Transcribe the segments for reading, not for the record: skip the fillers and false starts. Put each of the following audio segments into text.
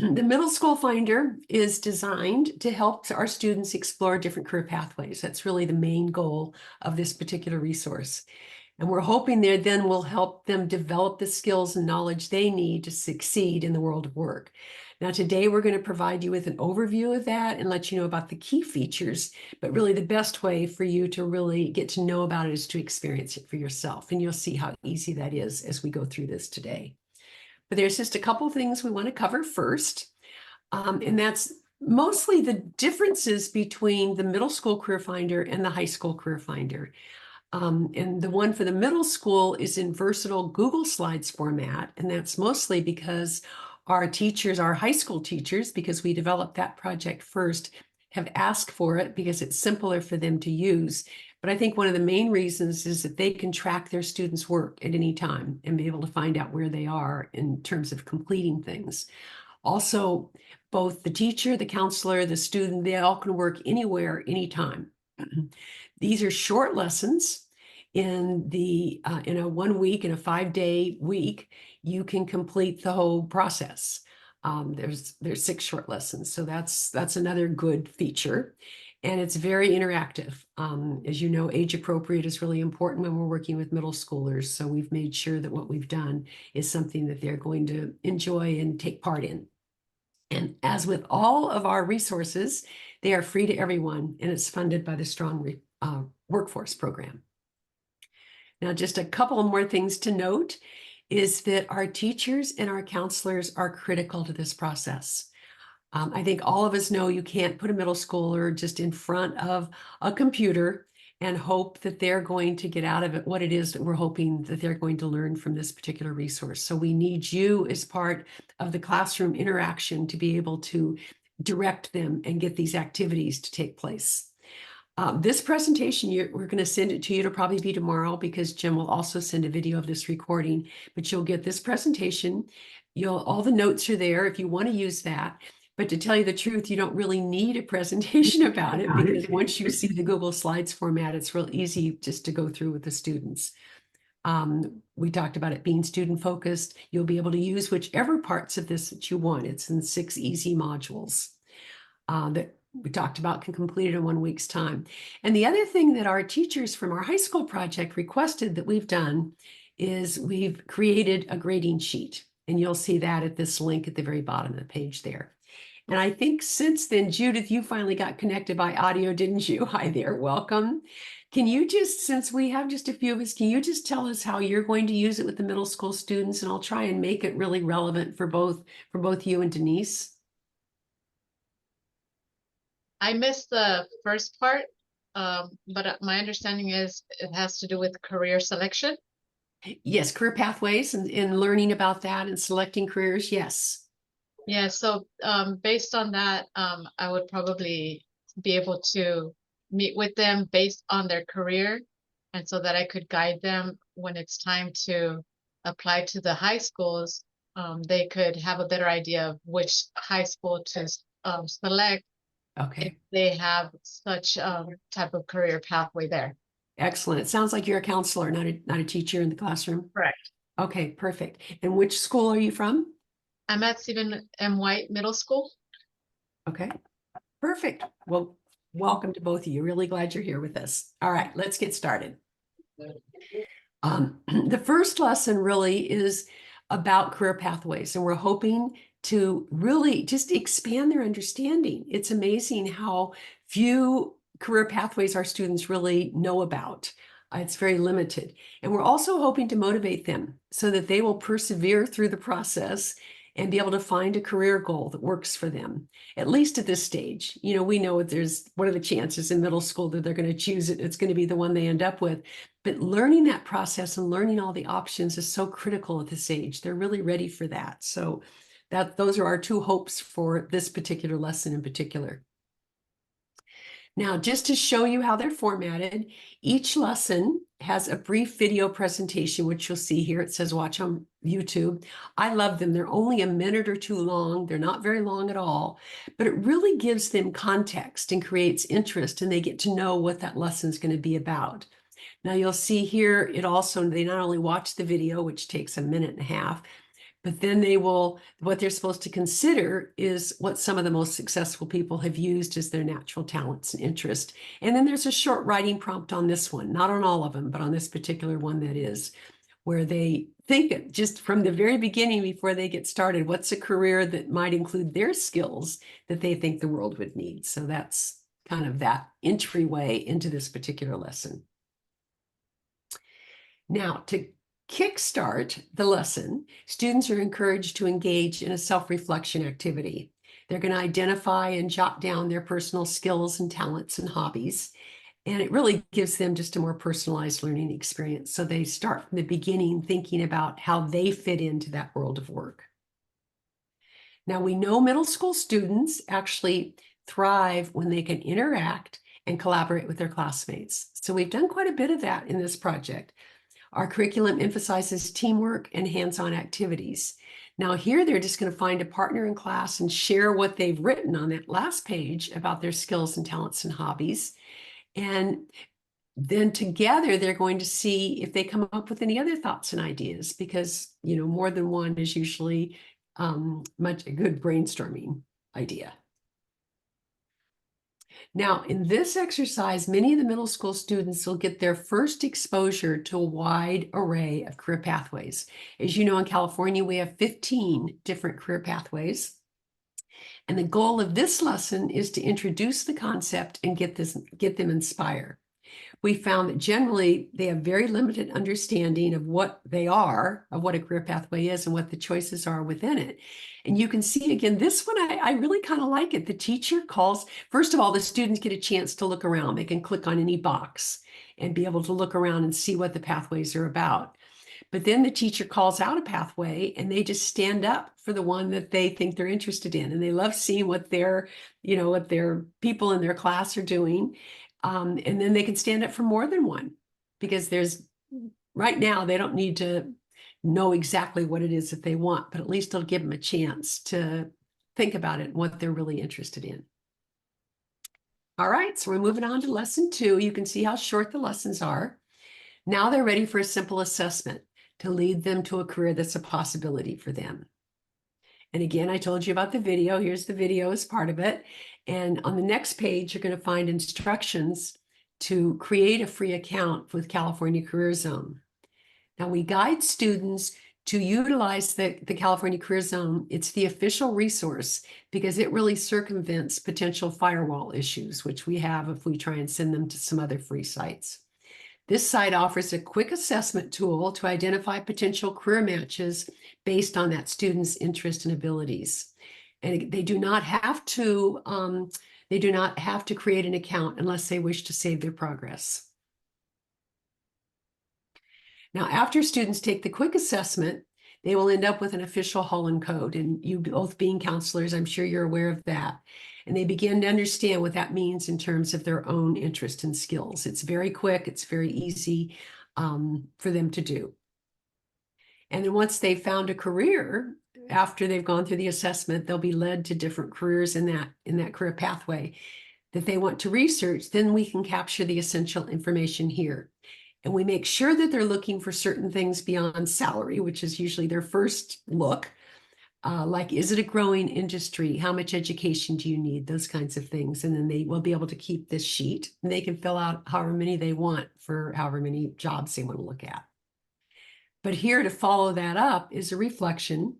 The Middle School Finder is designed to help our students explore different career pathways. That's really the main goal of this particular resource. And we're hoping there then will help them develop the skills and knowledge they need to succeed in the world of work. Now, today we're going to provide you with an overview of that and let you know about the key features, but really the best way for you to really get to know about it is to experience it for yourself. And you'll see how easy that is as we go through this today. But there's just a couple of things we want to cover first, and that's mostly the differences between the Middle School Career Finder and the High School Career Finder. And the one for the middle school is in versatile Google Slides format, and that's mostly because our teachers, our high school teachers, because we developed that project first, have asked for it because it's simpler for them to use. But I think one of the main reasons is that they can track their students' work at any time and be able to find out where they are in terms of completing things. Also, both the teacher, the counselor, the student, they all can work anywhere, anytime. These are short lessons. In a 1 week, in a 5-day week, you can complete the whole process. There's 6 short lessons, so that's another good feature. And it's very interactive. As you know, age appropriate is really important when we're working with middle schoolers. So we've made sure that what we've done is something that they're going to enjoy and take part in. And as with all of our resources, they are free to everyone, and it's funded by the Strong Workforce Program. Now, just a couple more things to note is that our teachers and our counselors are critical to this process. I think all of us know you can't put a middle schooler just in front of a computer and hope that they're going to get out of it what it is that we're hoping that they're going to learn from this particular resource. So we need you as part of the classroom interaction to be able to direct them and get these activities to take place. This presentation, we're going to send it to you. It'll probably be tomorrow because Jim will also send a video of this recording, but you'll get this presentation. All the notes are there if you want to use that. But to tell you the truth, you don't really need a presentation about it because once you see the Google Slides format, it's real easy just to go through with the students. We talked about it being student focused. You'll be able to use whichever parts of this that you want. It's in 6 easy modules that we talked about can complete it in 1 week's time. And the other thing that our teachers from our high school project requested that we've done is we've created a grading sheet. And you'll see that at this link at the very bottom of the page there. And I think since then, Judith, you finally got connected by audio, didn't you? Hi there, welcome. Can you just, since we have just a few of us, can you just tell us how you're going to use it with the middle school students? And I'll try and make it really relevant for both you and Denise. I missed the first part, but my understanding is it has to do with career selection. Yes, career pathways and learning about that and selecting careers, yes. Yeah, so based on that, I would probably be able to meet with them based on their career, and so that I could guide them when it's time to apply to the high schools. They could have a better idea of which high school to select. Okay. If they have such type of career pathway there. Excellent. It sounds like you're a counselor, not a teacher in the classroom. Correct. Okay, perfect. And which school are you from? I'm at Stephen M. White Middle School. Okay, perfect. Well, welcome to both of you. Really glad you're here with us. All right, let's get started. The first lesson really is about career pathways, and we're hoping to really just expand their understanding. It's amazing how few career pathways our students really know about. It's very limited. And we're also hoping to motivate them so that they will persevere through the process and be able to find a career goal that works for them, at least at this stage. You know, we know what are the chances in middle school that they're going to choose it. It's going to be the one they end up with. But learning that process and learning all the options is so critical at this age. They're really ready for that. So those are our 2 hopes for this particular lesson in particular. Now, just to show you how they're formatted, each lesson has a brief video presentation, which you'll see here. It says watch on YouTube. I love them. They're only a minute or 2 long. They're not very long at all, but it really gives them context and creates interest, and they get to know what that lesson is going to be about. Now you'll see here, they not only watch the video, which takes a minute and a half, But then what they're supposed to consider is what some of the most successful people have used as their natural talents and interest. And then there's a short writing prompt on this one, not on all of them, but on this particular one that is, where they think just from the very beginning before they get started, what's a career that might include their skills that they think the world would need. So that's kind of that entryway into this particular lesson. Now, to kickstart the lesson, students are encouraged to engage in a self-reflection activity. They're going to identify and jot down their personal skills and talents and hobbies. And it really gives them just a more personalized learning experience. So they start from the beginning thinking about how they fit into that world of work. Now, we know middle school students actually thrive when they can interact and collaborate with their classmates. So we've done quite a bit of that in this project. Our curriculum emphasizes teamwork and hands-on activities. Now here they're just going to find a partner in class and share what they've written on that last page about their skills and talents and hobbies. And then together they're going to see if they come up with any other thoughts and ideas, because more than one is usually much a good brainstorming idea. Now, in this exercise, many of the middle school students will get their first exposure to a wide array of career pathways. As you know, in California, we have 15 different career pathways. And the goal of this lesson is to introduce the concept and get them inspired. We found that generally they have very limited understanding of what they are, of what a career pathway is and what the choices are within it. And you can see again, this one, I really kind of like it. The teacher calls, first of all, the students get a chance to look around. They can click on any box and be able to look around and see what the pathways are about. But then the teacher calls out a pathway and they just stand up for the one that they think they're interested in. And they love seeing what their people in their class are doing. And then they can stand up for more than one, because right now they don't need to know exactly what it is that they want, but at least it'll give them a chance to think about it and what they're really interested in. All right, so we're moving on to lesson 2. You can see how short the lessons are. Now they're ready for a simple assessment to lead them to a career that's a possibility for them. And again, I told you about the video. Here's the video as part of it. And on the next page, you're going to find instructions to create a free account with California Career Zone. Now, we guide students to utilize the California Career Zone. It's the official resource because it really circumvents potential firewall issues, which we have if we try and send them to some other free sites. This site offers a quick assessment tool to identify potential career matches based on that student's interest and abilities. And they do not have to create an account unless they wish to save their progress. Now, after students take the quick assessment, they will end up with an official Holland code. And you both being counselors, I'm sure you're aware of that. And they begin to understand what that means in terms of their own interest and skills. It's very quick. It's very easy for them to do. And then once they've found a career, after they've gone through the assessment, they'll be led to different careers in that career pathway that they want to research. Then we can capture the essential information here. And we make sure that they're looking for certain things beyond salary, which is usually their first look. Like, is it a growing industry? How much education do you need? Those kinds of things. And then they will be able to keep this sheet and they can fill out however many they want for however many jobs they want to look at. But here to follow that up is a reflection.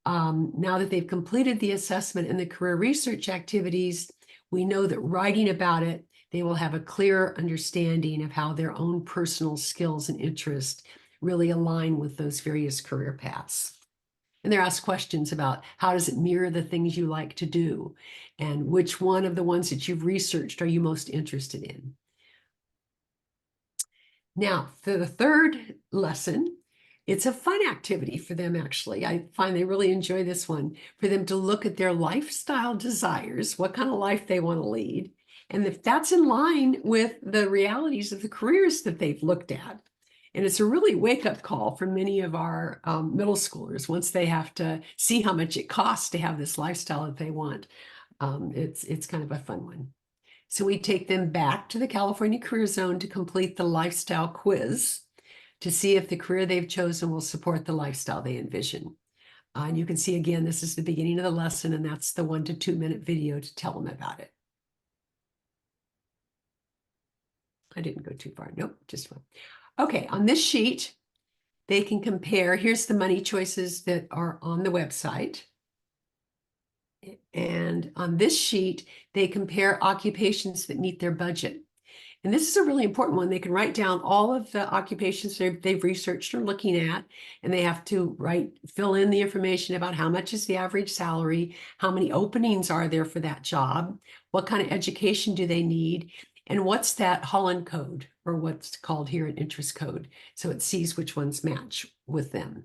Now that they've completed the assessment and the career research activities, we know that writing about it, they will have a clear understanding of how their own personal skills and interests really align with those various career paths. And they're asked questions about how does it mirror the things you like to do? And which one of the ones that you've researched are you most interested in? Now, for the third lesson, it's a fun activity for them, actually. I find they really enjoy this one, for them to look at their lifestyle desires, what kind of life they want to lead, and if that's in line with the realities of the careers that they've looked at. And it's a really wake-up call for many of our middle schoolers once they have to see how much it costs to have this lifestyle that they want. It's kind of a fun one. So we take them back to the California Career Zone to complete the lifestyle quiz to see if the career they've chosen will support the lifestyle they envision. And you can see again, this is the beginning of the lesson, and that's the 1 to 2 minute video to tell them about it. I didn't go too far. Nope, just one. Okay, on this sheet, they can compare. Here's the money choices that are on the website. And on this sheet, they compare occupations that meet their budget. And this is a really important one. They can write down all of the occupations they've researched or looking at, and they have to fill in the information about how much is the average salary, how many openings are there for that job, what kind of education do they need, and what's that Holland code, or what's called here an interest code. So it sees which ones match with them.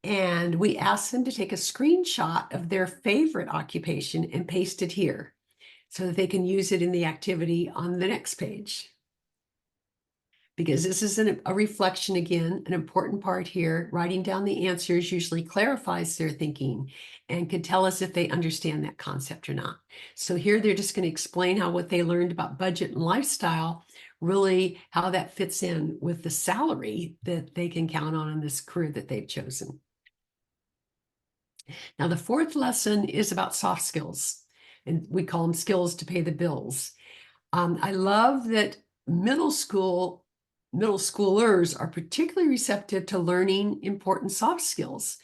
And we ask them to take a screenshot of their favorite occupation and paste it here, so that they can use it in the activity on the next page. Because this is a reflection, again, an important part here. Writing down the answers usually clarifies their thinking and can tell us if they understand that concept or not. So here they're just going to explain how what they learned about budget and lifestyle, really how that fits in with the salary that they can count on in this career that they've chosen. Now, the fourth lesson is about soft skills, and we call them skills to pay the bills. I love that middle schoolers are particularly receptive to learning important soft skills,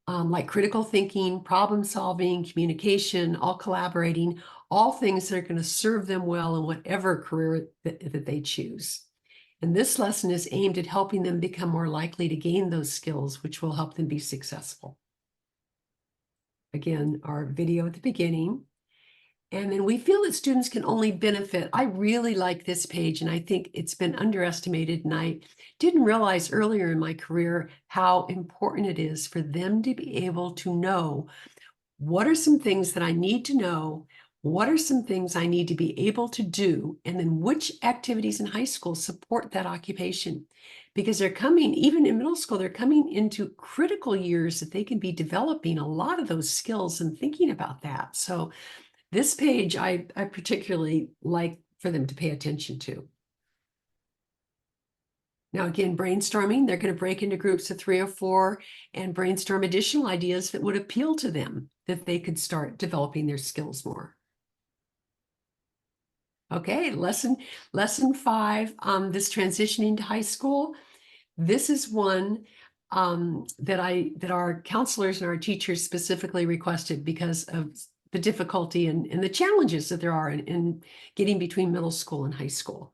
like critical thinking, problem solving, communication, all collaborating, all things that are going to serve them well in whatever career that they choose. And this lesson is aimed at helping them become more likely to gain those skills, which will help them be successful. Again, our video at the beginning. And then we feel that students can only benefit. I really like this page, and I think it's been underestimated. And I didn't realize earlier in my career how important it is for them to be able to know what are some things that I need to know, what are some things I need to be able to do, and then which activities in high school support that occupation. Because they're coming, even in middle school, they're coming into critical years that they can be developing a lot of those skills and thinking about that. So this page, I particularly like for them to pay attention to. Now, again, brainstorming, they're going to break into groups of 3 or 4 and brainstorm additional ideas that would appeal to them, that they could start developing their skills more. Okay, lesson 5, this transitioning to high school. This is one that our counselors and our teachers specifically requested because of the difficulty and the challenges that there are in getting between middle school and high school.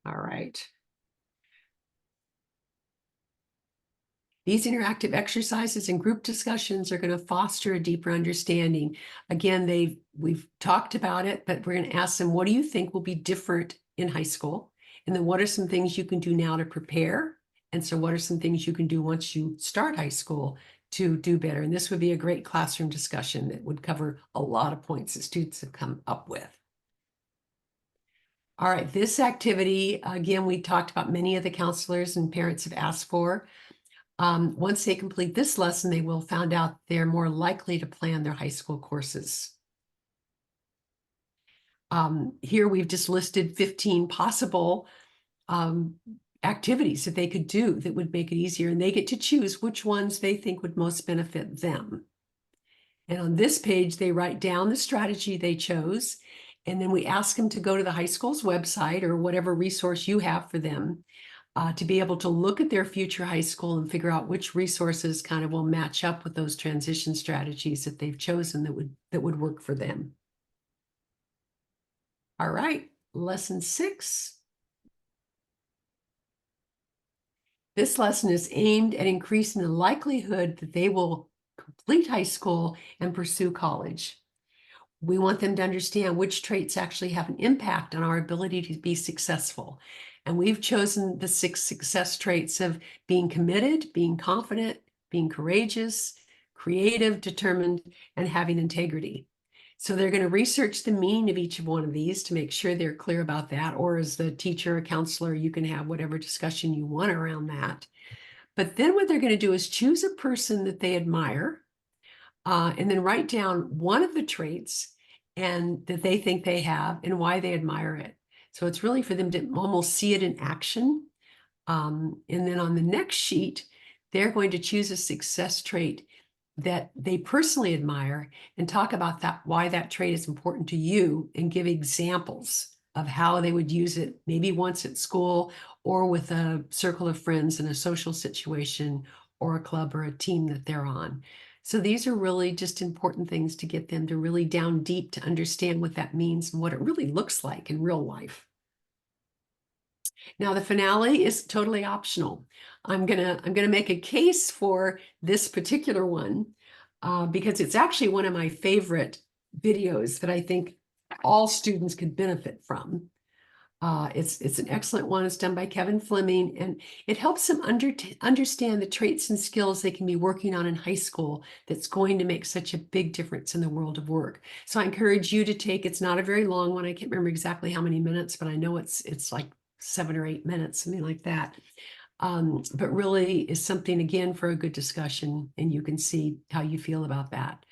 All right. These interactive exercises and group discussions are going to foster a deeper understanding. Again, we've talked about it, but we're going to ask them, what do you think will be different in high school? And then what are some things you can do now to prepare? And so what are some things you can do once you start high school to do better? And this would be a great classroom discussion that would cover a lot of points that students have come up with. All right, this activity, again, we talked about many of the counselors and parents have asked for. Once they complete this lesson, they will find out they're more likely to plan their high school courses. Here we've just listed 15 possible activities that they could do that would make it easier, and they get to choose which ones they think would most benefit them. And on this page, they write down the strategy they chose, and then we ask them to go to the high school's website or whatever resource you have for them to be able to look at their future high school and figure out which resources kind of will match up with those transition strategies that they've chosen that would work for them. All right, lesson 6. This lesson is aimed at increasing the likelihood that they will complete high school and pursue college. We want them to understand which traits actually have an impact on our ability to be successful. And we've chosen the 6 success traits of being committed, being confident, being courageous, creative, determined, and having integrity. So they're going to research the meaning of each of one of these to make sure they're clear about that. Or as the teacher or counselor, you can have whatever discussion you want around that. But then what they're going to do is choose a person that they admire, and then write down one of the traits and that they think they have and why they admire it. So it's really for them to almost see it in action. And then on the next sheet, they're going to choose a success trait that they personally admire and talk about that, why that trait is important to you, and give examples of how they would use it, maybe once at school or with a circle of friends in a social situation or a club or a team that they're on. So these are really just important things to get them to really down deep to understand what that means and what it really looks like in real life. Now the finale is totally optional. I'm gonna make a case for this particular one because it's actually one of my favorite videos that I think all students could benefit from. It's an excellent one. It's done by Kevin Fleming, and it helps them understand the traits and skills they can be working on in high school that's going to make such a big difference in the world of work. So I encourage you to take, it's not a very long one. I can't remember exactly how many minutes, but I know it's like 7 or 8 minutes, something like that. But really is something, again, for a good discussion, and you can see how you feel about that.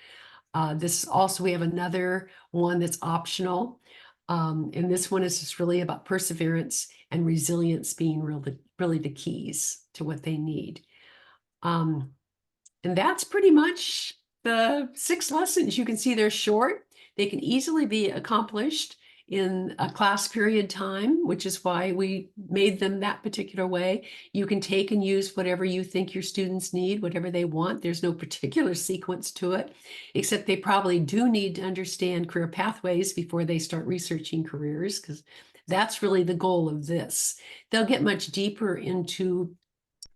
This also, we have another one that's optional. And this one is just really about perseverance and resilience being really the keys to what they need. And that's pretty much the 6 lessons. You can see they're short. They can easily be accomplished in a class period time, which is why we made them that particular way. You can take and use whatever you think your students need, whatever they want. There's no particular sequence to it, except they probably do need to understand career pathways before they start researching careers, because that's really the goal of this. They'll get much deeper into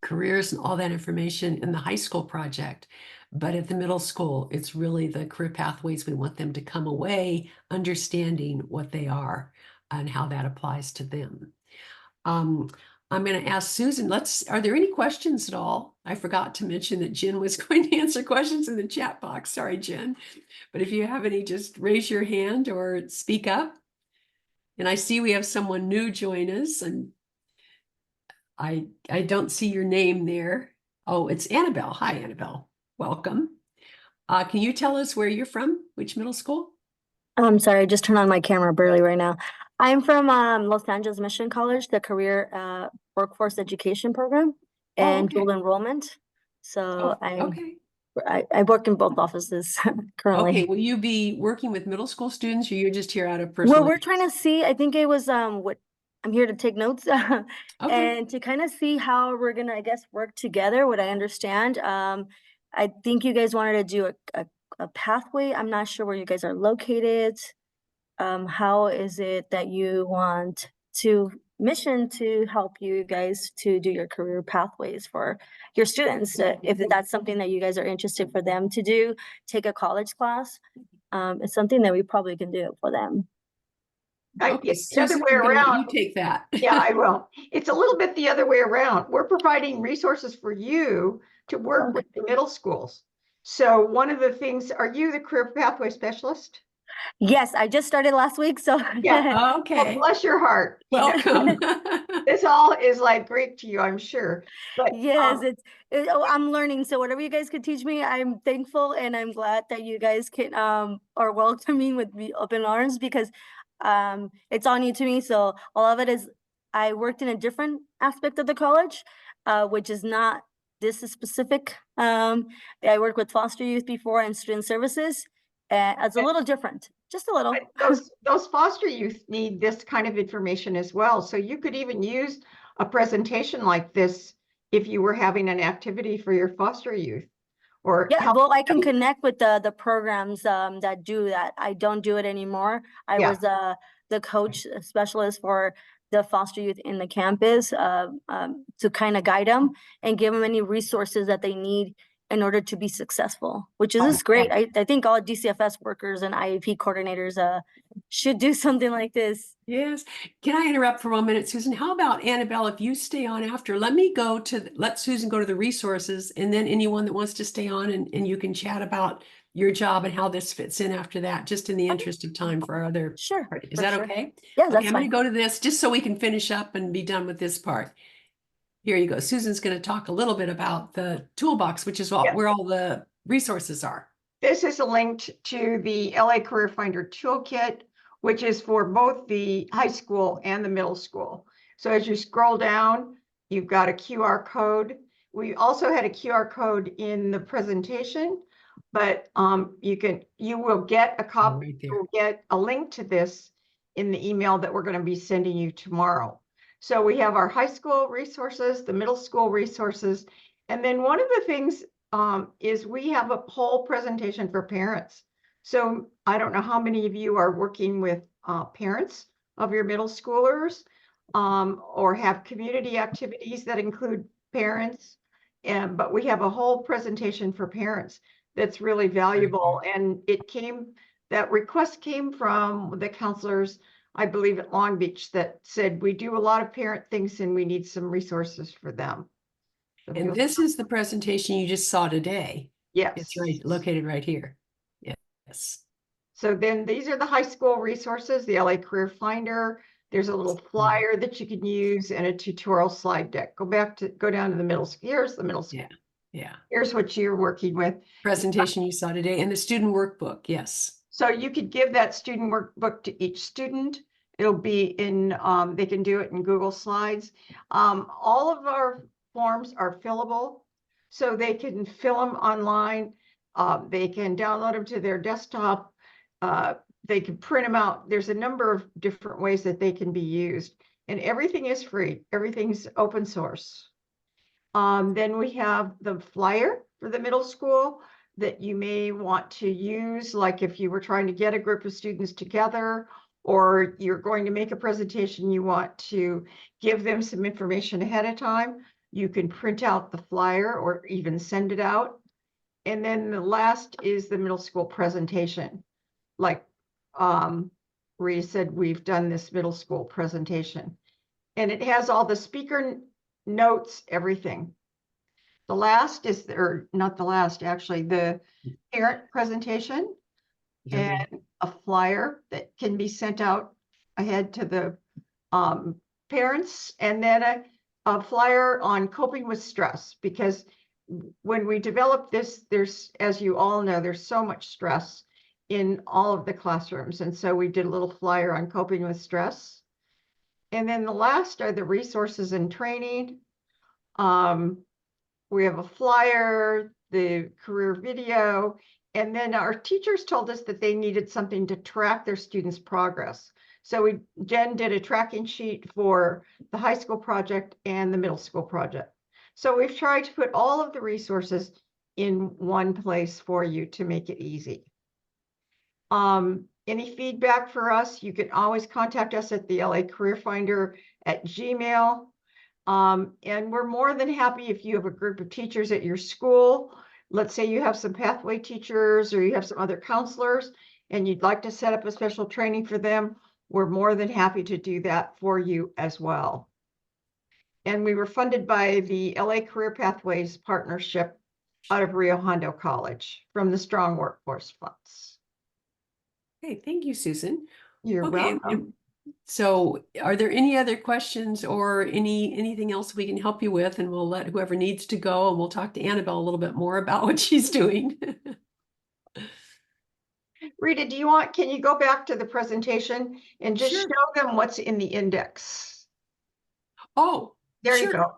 careers and all that information in the high school project. But at the middle school, it's really the career pathways. We want them to come away understanding what they are and how that applies to them. I'm going to ask Susan, are there any questions at all? I forgot to mention that Jen was going to answer questions in the chat box. Sorry, Jen. But if you have any, just raise your hand or speak up. And I see we have someone new join us, and I don't see your name there. Oh, it's Annabelle. Hi, Annabelle. Welcome. Can you tell us where you're from? Which middle school? I'm sorry, I just turned on my camera barely right now. I'm from Los Angeles Mission College, the Career Workforce Education Program Oh, and okay. dual enrollment. Oh, So okay. I work in both offices Okay. currently. Will you be working with middle school students, or you're just here out of Well, personal we're interest? trying to see, I think it was what I'm here to take notes Okay. and to kind of see how we're gonna, I guess, work together, what I understand. I think you guys wanted to do a pathway. I'm not sure where you guys are located. How is it that you want to mission to help you guys to do your career pathways for your students? If that's something that you guys are interested for them to do, take a college class. It's something that we probably can do for them. Okay, It's the other Susan, way I'm going to let you around. take that. Yeah, I will. It's a little bit the other way around. We're providing resources for you to work with the middle schools. So one of the things, are you the career pathway specialist? Yes, I just started last week, so Yeah. Well, Okay. bless your heart. You know, Welcome. this all is like Greek to you, I'm sure. But yes, I'm learning. So whatever you guys could teach me, I'm thankful and I'm glad that you guys can are welcoming with me open arms because it's all new to me. So all of it is I worked in a different aspect of the college, which is not this is specific. I worked with foster youth before and student services. It's a little different, just a little. those foster youth need this kind of information as well. So you could even use a presentation like this if you were having an activity for your foster youth or Yeah, help. well, I can connect with the programs that do that. I don't do it anymore. I Yeah. was the coach specialist for the foster youth in the campus to kind of guide them and give them any resources that they need in order to be successful, which is Oh, just great. I think all DCFS workers and IEP coordinators should do something like this. Yes. Can I interrupt for 1 minute, Susan? How about Annabelle, if you stay on after, let Susan go to the resources, and then anyone that wants to stay on and you can chat about your job and how this fits in after that, just in the interest of time for our other Sure. part. Is for that sure. okay? Yeah, Okay, that's I'm going to fine. go to this just so we can finish up and be done with this part. Here you go. Susan's going to talk a little bit about the toolbox, which is Yeah. where all the resources are. This is linked to the LA Career Finder Toolkit, which is for both the high school and the middle school. So as you scroll down, you've got a QR code. We also had a QR code in the presentation, but you will get a copy, right there. you will get a link to this in the email that we're going to be sending you tomorrow. So we have our high school resources, the middle school resources, and then one of the things is we have a whole presentation for parents. So I don't know how many of you are working with parents of your middle schoolers or have community activities that include parents. But we have a whole presentation for parents that's really valuable. And that request came from the counselors, I believe at Long Beach, that said, we do a lot of parent things and we need some resources for them. So And this is the presentation you just saw today. yes. It's right located right here. Yes. So then these are the high school resources, the LA Career Finder. There's a little flyer that you can use and a tutorial slide deck. Go down to the middle school. Here's the middle school. Yeah. Here's what you're working with. Presentation you saw today and the student workbook. Yes. So you could give that student workbook to each student. It'll be in, they can do it in Google Slides. All of our forms are fillable, so they can fill them online. They can download them to their desktop. They can print them out. There's a number of different ways that they can be used, and everything is free. Everything's open source. Then we have the flyer for the middle school that you may want to use, like if you were trying to get a group of students together, or you're going to make a presentation, you want to give them some information ahead of time, you can print out the flyer or even send it out. And then the last is the middle school presentation. Like Rita said, we've done this middle school presentation. And it has all the speaker notes, everything. The last is, or not the last, actually, the parent presentation and a flyer that can be sent out ahead to the parents, and then a flyer on coping with stress, because when we develop this, there's, as you all know, there's so much stress in all of the classrooms. And so we did a little flyer on coping with stress. And then the last are the resources and training. We have a flyer, the career video, and then our teachers told us that they needed something to track their students' progress. So Jen did a tracking sheet for the high school project and the middle school project. So we've tried to put all of the resources in one place for you to make it easy. Any feedback for us, you can always contact us at the LA Career Finder at Gmail. And we're more than happy if you have a group of teachers at your school. Let's say you have some pathway teachers or you have some other counselors and you'd like to set up a special training for them. We're more than happy to do that for you as well. And we were funded by the LA Career Pathways Partnership out of Rio Hondo College from the Strong Workforce Funds. Okay, thank you, Susan. You're welcome. So are there any other questions or anything else we can help you with? And we'll let whoever needs to go, and we'll talk to Annabelle a little bit more about what she's doing. Rita, can you go back to the presentation and just Sure. show them what's in the index? Oh, There sure. you go.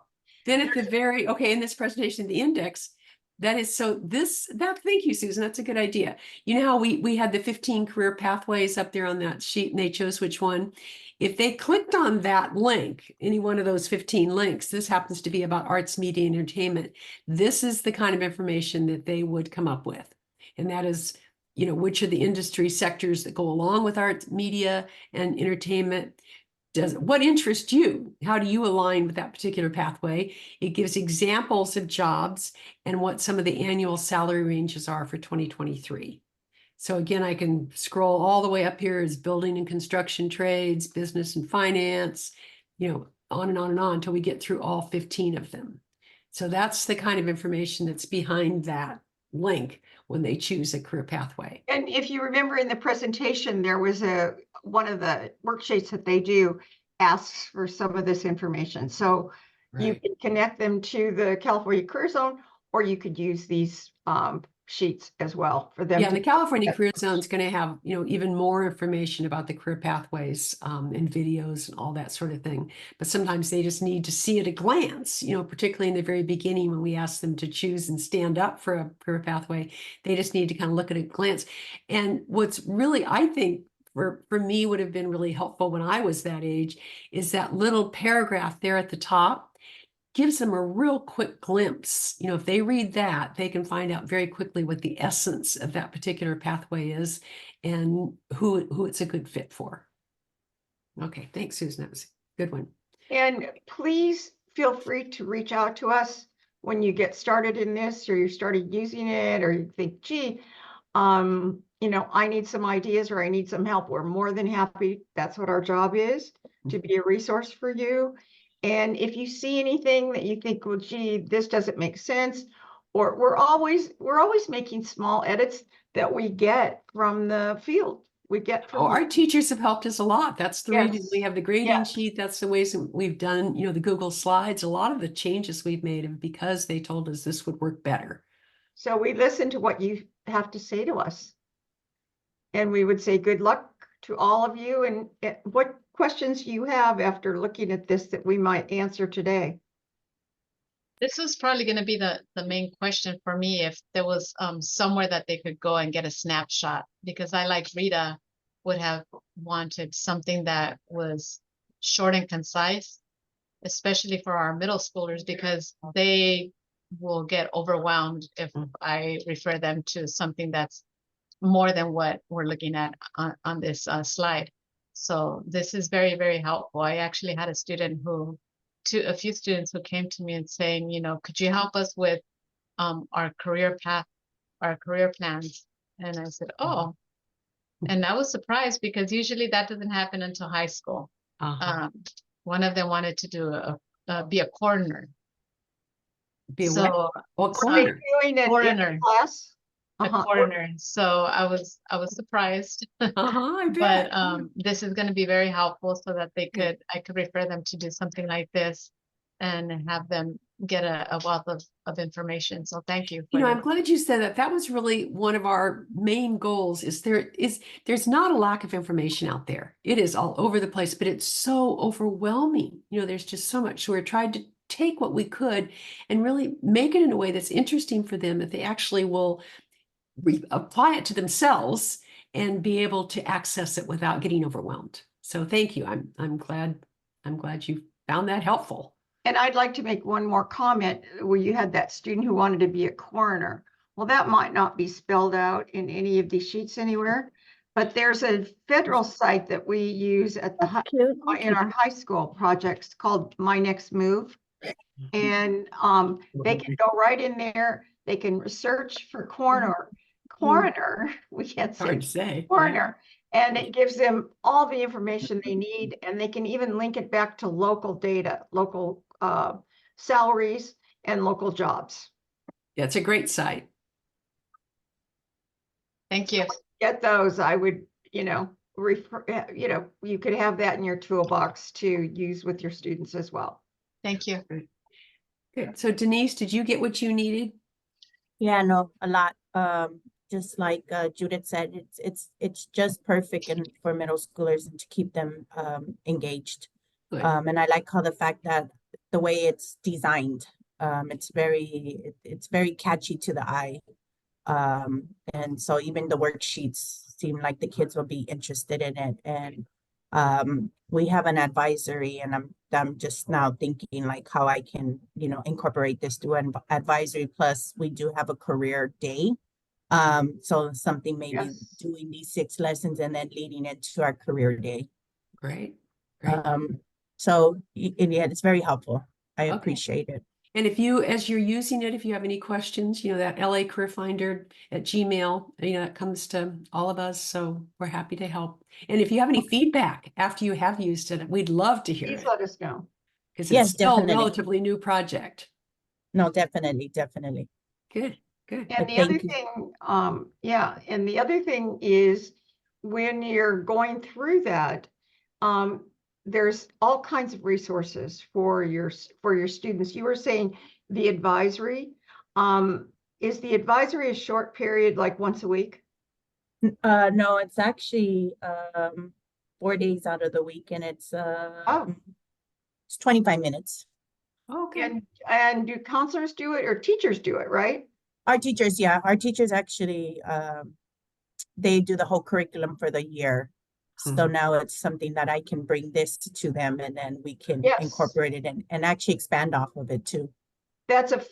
Then at the very, okay, in this presentation, the index, that is, so thank you, Susan, that's a good idea. You know how we had the 15 career pathways up there on that sheet and they chose which one? If they clicked on that link, any one of those 15 links, this happens to be about arts, media, and entertainment. This is the kind of information that they would come up with. And that is, which are the industry sectors that go along with arts, media, and entertainment. What interests you? How do you align with that particular pathway? It gives examples of jobs and what some of the annual salary ranges are for 2023. So again, I can scroll all the way up here as building and construction trades, business and finance, on and on and on until we get through all 15 of them. So that's the kind of information that's behind that link when they choose a career pathway. And if you remember in the presentation, there was one of the worksheets that they do asks for some of this information. So you can connect them to the California Career Zone, or you could use these sheets as well for them Yeah, to. the California that. Career Zone is going to have, even more information about the career pathways, and videos and all that sort of thing. But sometimes they just need to see at a glance, particularly in the very beginning when we ask them to choose and stand up for a career pathway, they just need to kind of look at a glance. And what's really, I think, for me would have been really helpful when I was that age is that little paragraph there at the top gives them a real quick glimpse. If they read that, they can find out very quickly what the essence of that particular pathway is and who it's a good fit for. Okay, thanks, Susan. That was a good one. And please feel free to reach out to us when you get started in this, or you started using it, or you think, gee, I need some ideas or I need some help. We're more than happy. That's what our job is, to be a resource for you. And if you see anything that you think, well, gee, this doesn't make sense, or we're always making small edits that we get from the field. We get Oh, from our teachers have helped us a lot. That's the reason we Yes. have the grading Yes. sheet. That's the ways that we've done, the Google Slides. A lot of the changes we've made are because they told us this would work better. So we listen to what you have to say to us. And we would say good luck to all of you. And what questions you have after looking at this that we might answer today? This was probably going to be the main question for me, if there was somewhere that they could go and get a snapshot, because I, like Rita, would have wanted something that was short and concise, especially for our middle schoolers, because they will get overwhelmed if I refer them to something that's more than what we're looking at on this slide. So this is very, very helpful. I actually had a few students who came to me and saying, could you help us with our career path, our career plans? And I said, oh, and I was surprised because usually that doesn't happen until high school. One of them wanted to do be a coroner. Be a So coroner. Doing it in Coroner. class? a coroner. So I was surprised. I But bet. this is going to be very helpful so that Yeah. I could refer them to do something like this and have them get a wealth of information. So thank you for I'm glad you said that. That was really one of our main goals. There's not a lack of information out there. It is all over the place, but it's so overwhelming. There's just so much. So we're trying to take what we could and really make it in a way that's interesting for them, that they actually will apply it to themselves and be able to access it without getting overwhelmed. So thank you. I'm glad you found that helpful. And I'd like to make one more comment where you had that student who wanted to be a coroner. Well, that might not be spelled out in any of these sheets anywhere, but there's a federal site that we use at the Cute. in our high school projects called My Next Move. And they can go right in there. They can search for coroner. We can't say Hard to say. coroner. And it gives them all the information they need, and they can even link it back to local data, local salaries and local jobs. Yeah, it's a great site. Thank you. Get those. I would, refer, you could have that in your toolbox to use with your students as well. Thank you. Good. So Denise, did you get what you needed? Yeah, no, a lot. Just like Judith said, it's just perfect and for middle schoolers and to keep them engaged. Good. And I like how the fact that the way it's designed, it's very catchy to the eye. And so even the worksheets seem like the kids will be interested in it. And we have an advisory, and I'm just now thinking like how I can, incorporate this to an advisory. Plus we do have a career day. So something maybe Yes. doing these 6 lessons and then leading into our career day. Great. So yeah, it's very helpful. I Okay. appreciate it. And as you're using it, if you have any questions, that LA Career Finder at Gmail, that comes to all of us. So we're happy to help. And if you have any feedback after you have used it, we'd love to hear Please it, let us know. because Yes, it's still a definitely. relatively new project. No, definitely. Good. And the Thank other you. thing, and the other thing is when you're going through that, there's all kinds of resources for your students. You were saying the advisory. is the advisory a short period, like once a week? No, it's actually 4 days out of the week, and it's 25 minutes. Okay. And do counselors do it or teachers do it, right? Our teachers, yeah, our teachers actually they do the whole curriculum for the year. So now it's something that I can bring this to them, and then we can Yes. incorporate it and actually expand off of it too. That's a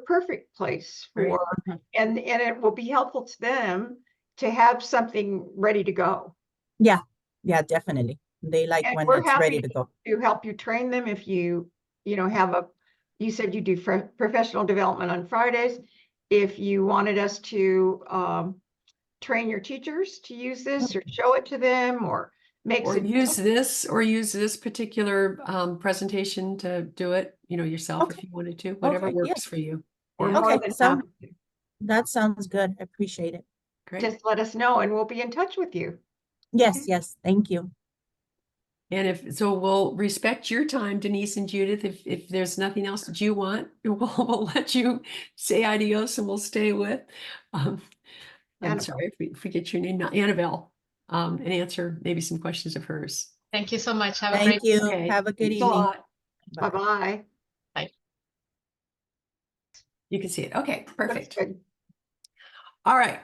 perfect place Right. for, and it will be helpful to them to have something ready to go. Yeah, definitely. They like And when we're it's ready happy to go. to help you train them if you have you said you do professional development on Fridays. If you wanted us to train your teachers to use this or show it to them or make Or use this particular presentation to do it, yourself if Okay. you wanted to, whatever Okay, yeah. works for you. We're Yeah, more Okay, than so happy to. that sounds good. I appreciate it. great. Just let us know and we'll be in touch with you. Yes, yes, thank you. And so we'll respect your time, Denise and Judith. If there's nothing else that you want, we'll let you say adios and we'll stay with. I'm Annabelle. sorry if we forget your name now, Annabelle, and answer maybe some questions of hers. Thank you so much. Have a Thank great you. Okay, Have a good thanks a evening. lot. Bye. Bye-bye. You can see it. Okay, Looks perfect. good. All right.